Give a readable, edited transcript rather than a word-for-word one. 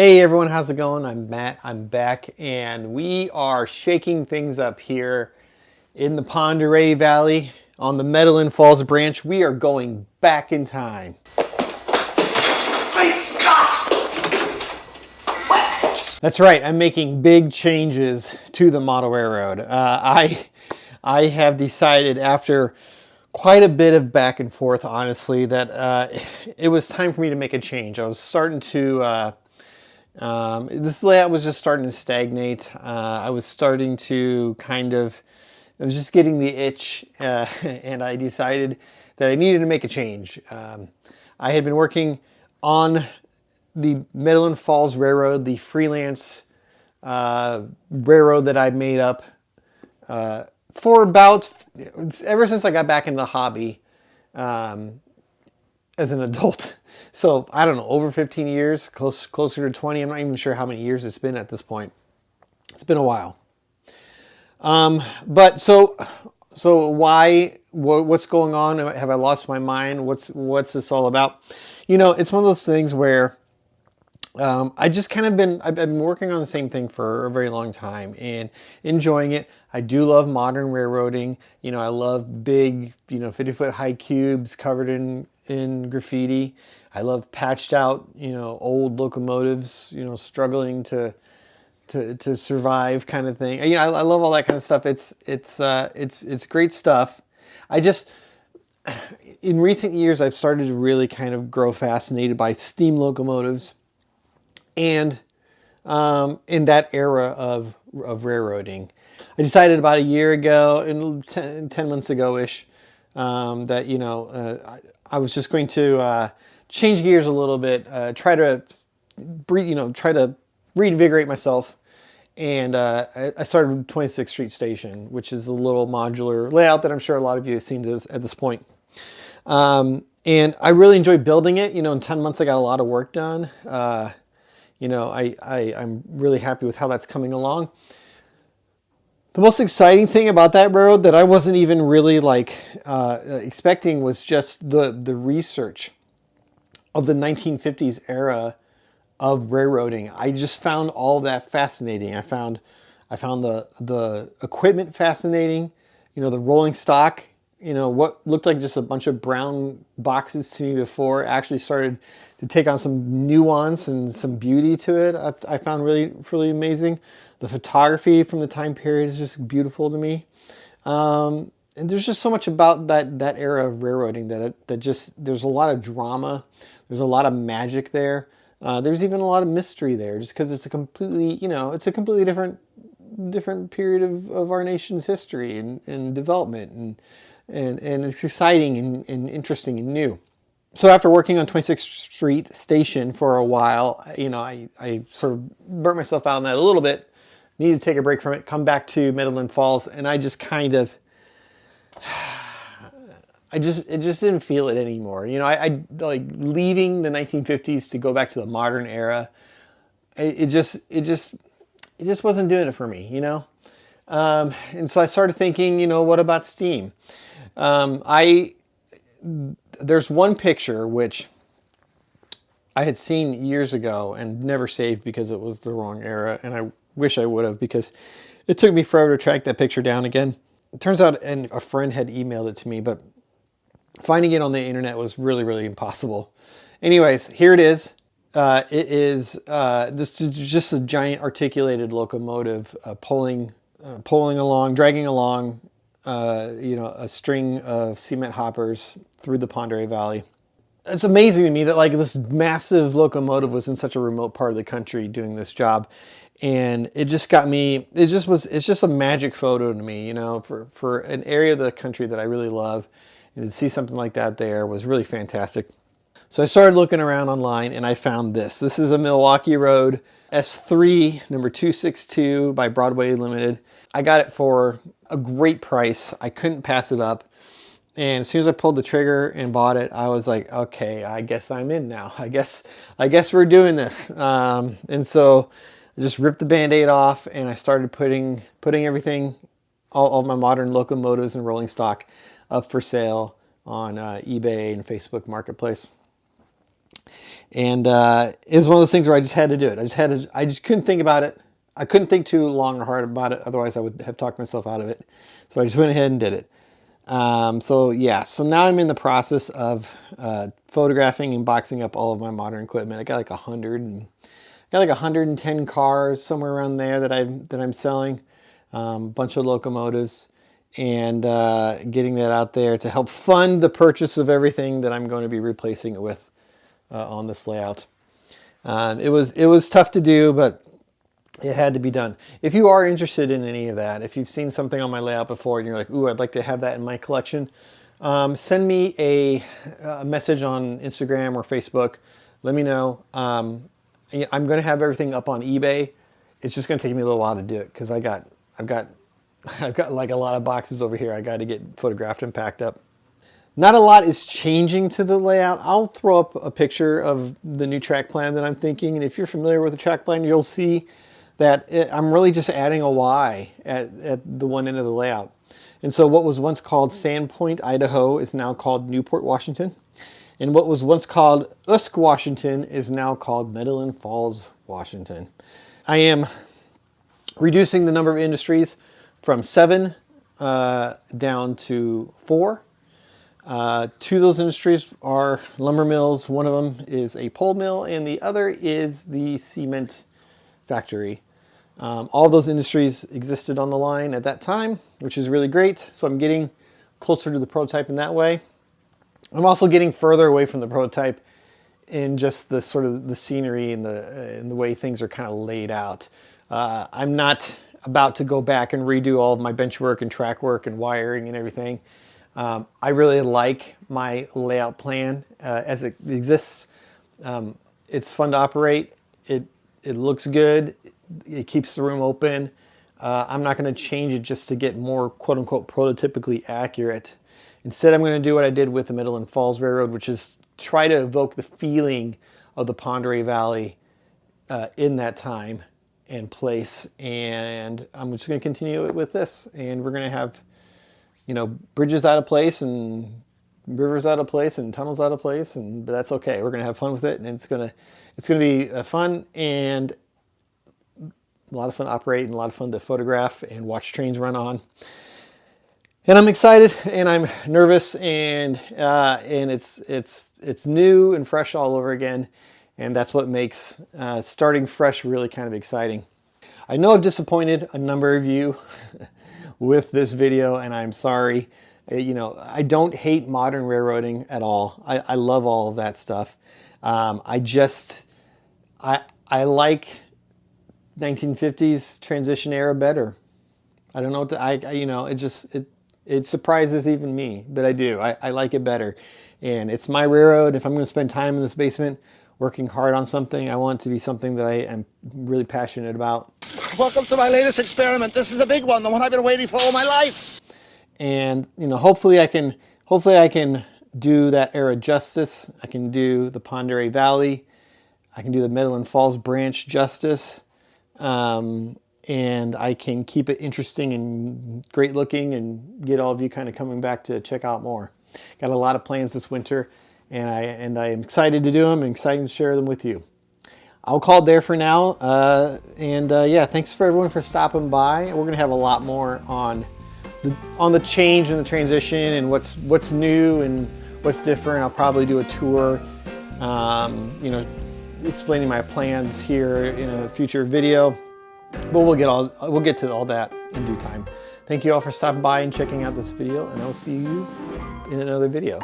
Hey everyone, how's it going? I'm Matt, I'm back, and we are shaking things up here in the Ponderay Valley on the Metaline Falls branch. We are going back in time. That's right, I'm making big changes to the model railroad. I have decided after quite a bit of back and forth, honestly, that it was time for me to make a change. I was starting to this layout was just starting to stagnate. I was starting to I was just getting the itch, and I decided that I needed to make a change. I had been working on the Midland Falls Railroad, the freelance railroad that I made up for about, ever since I got back into the hobby as an adult. So I don't know, over 15 years, closer to 20. I'm not even sure how many years it's been at this point. It's been a while. But so why? What's going on? Have I lost my mind? What's this all about? You know, it's one of those things where I've been working on the same thing for a very long time and enjoying it. I do love modern railroading. You know, I love big, 50-foot high cubes covered in graffiti. I love patched out, old locomotives, struggling to survive kind of thing. I love all that kind of stuff. It's great stuff. In recent years, I've started to really kind of grow fascinated by steam locomotives and in that era of railroading. I decided about a year ago, 10 months ago-ish, that, I was just going to change gears a little bit, try to reinvigorate myself. And I started 26th Street Station, which is a little modular layout that I'm sure a lot of you have seen at this point. And I really enjoyed building it. In 10 months I got a lot of work done. I'm really happy with how that's coming along. The most exciting thing about that road that I wasn't even really expecting was just the research of the 1950s era of railroading. I just found all that fascinating. I found the equipment fascinating. The rolling stock. What looked like just a bunch of brown boxes to me before actually started to take on some nuance and some beauty to it. I found really, really amazing. The photography from the time period is just beautiful to me. And there's just so much about that era of railroading there's a lot of drama. There's a lot of magic there. There's even a lot of mystery there, just because it's a completely different period of our nation's history and development, and it's exciting and interesting and new. So after working on 26th Street Station for a while, I sort of burnt myself out on that a little bit. Needed to take a break from it, come back to Metaline Falls, and I just it just didn't feel it anymore. I like leaving the 1950s to go back to the modern era. It just wasn't doing it for me, And so I started thinking, what about steam? There's one picture which I had seen years ago and never saved because it was the wrong era, and I wish I would have, because it took me forever to track that picture down again. It turns out a friend had emailed it to me, but finding it on the internet was really, really impossible. Anyways, here it is. This is just a giant articulated locomotive pulling along, dragging along, a string of cement hoppers through the Ponderay Valley. It's amazing to me that this massive locomotive was in such a remote part of the country doing this job. And it just got me, it's just a magic photo to me, for an area of the country that I really love. And to see something like that there was really fantastic. So I started looking around online and I found this. This is a Milwaukee Road S3 number 262 by Broadway Limited. I got it for a great price. I couldn't pass it up. And as soon as I pulled the trigger and bought it, I was like, okay, I guess I'm in now. I guess we're doing this. And so I just ripped the Band-Aid off and I started putting everything, all of my modern locomotives and rolling stock up for sale on eBay and Facebook Marketplace. And it was one of those things where I just had to do it. I just couldn't think about it. I couldn't think too long or hard about it. Otherwise, I would have talked myself out of it. So I just went ahead and did it. So yeah, so now I'm in the process of photographing and boxing up all of my modern equipment. I got like 110 cars somewhere around there that I'm selling, bunch of locomotives, and getting that out there to help fund the purchase of everything that I'm going to be replacing it with on this layout. It was tough to do, but it had to be done. If you are interested in any of that, if you've seen something on my layout before and you're like, ooh, I'd like to have that in my collection, send me a message on Instagram or Facebook. Let me know. I'm going to have everything up on eBay. It's just going to take me a little while to do it because I've got like a lot of boxes over here I got to get photographed and packed up. Not a lot is changing to the layout. I'll throw up a picture of the new track plan that I'm thinking, and if you're familiar with the track plan, you'll see that I'm really just adding a Y at the one end of the layout. And so what was once called Sandpoint, Idaho is now called Newport, Washington. And what was once called Usk, Washington is now called Metaline Falls, Washington. I am reducing the number of industries from 7 down to 4. Two of those industries are lumber mills. One of them is a pole mill and the other is the cement factory. All those industries existed on the line at that time, which is really great. So I'm getting closer to the prototype in that way. I'm also getting further away from the prototype in just the sort of the scenery and the way things are kind of laid out. I'm not about to go back and redo all of my bench work and track work and wiring and everything. I really like my layout plan as it exists. It's fun to operate. It looks good. It keeps the room open. I'm not going to change it just to get more quote-unquote prototypically accurate. Instead, I'm going to do what I did with the Metaline Falls Railroad, which is try to evoke the feeling of the Pend Oreille Valley in that time and place. And I'm just going to continue it with this. And we're going to have, you know, bridges out of place and rivers out of place and tunnels out of place, but that's okay. We're going to have fun with it, and it's going to be fun and a lot of fun to operate and a lot of fun to photograph and watch trains run on. And I'm excited and I'm nervous and it's new and fresh all over again, and that's what makes starting fresh really kind of exciting. I know I've disappointed a number of you with this video, and I'm sorry. You know, I don't hate modern railroading at all. I love all of that stuff. I like 1950s transition era better. I don't know what to, you know, it surprises even me, but I do. I like it better. And it's my railroad. If I'm going to spend time in this basement working hard on something, I want it to be something that I am really passionate about. Welcome to my latest experiment. This is a big one, the one I've been waiting for all my life. And, you know, hopefully I can do that era justice. I can do the Pend Oreille Valley. I can do the Metaline Falls branch justice. And I can keep it interesting and great looking and get all of you kind of coming back to check out more. Got a lot of plans this winter, and I am excited to do them and excited to share them with you. I'll call it there for now. Yeah, thanks for everyone for stopping by. We're going to have a lot more on the change and the transition and what's new and what's different. I'll probably do a tour, you know, explaining my plans here in a future video. But we'll get to all that in due time. Thank you all for stopping by and checking out this video, and I'll see you in another video.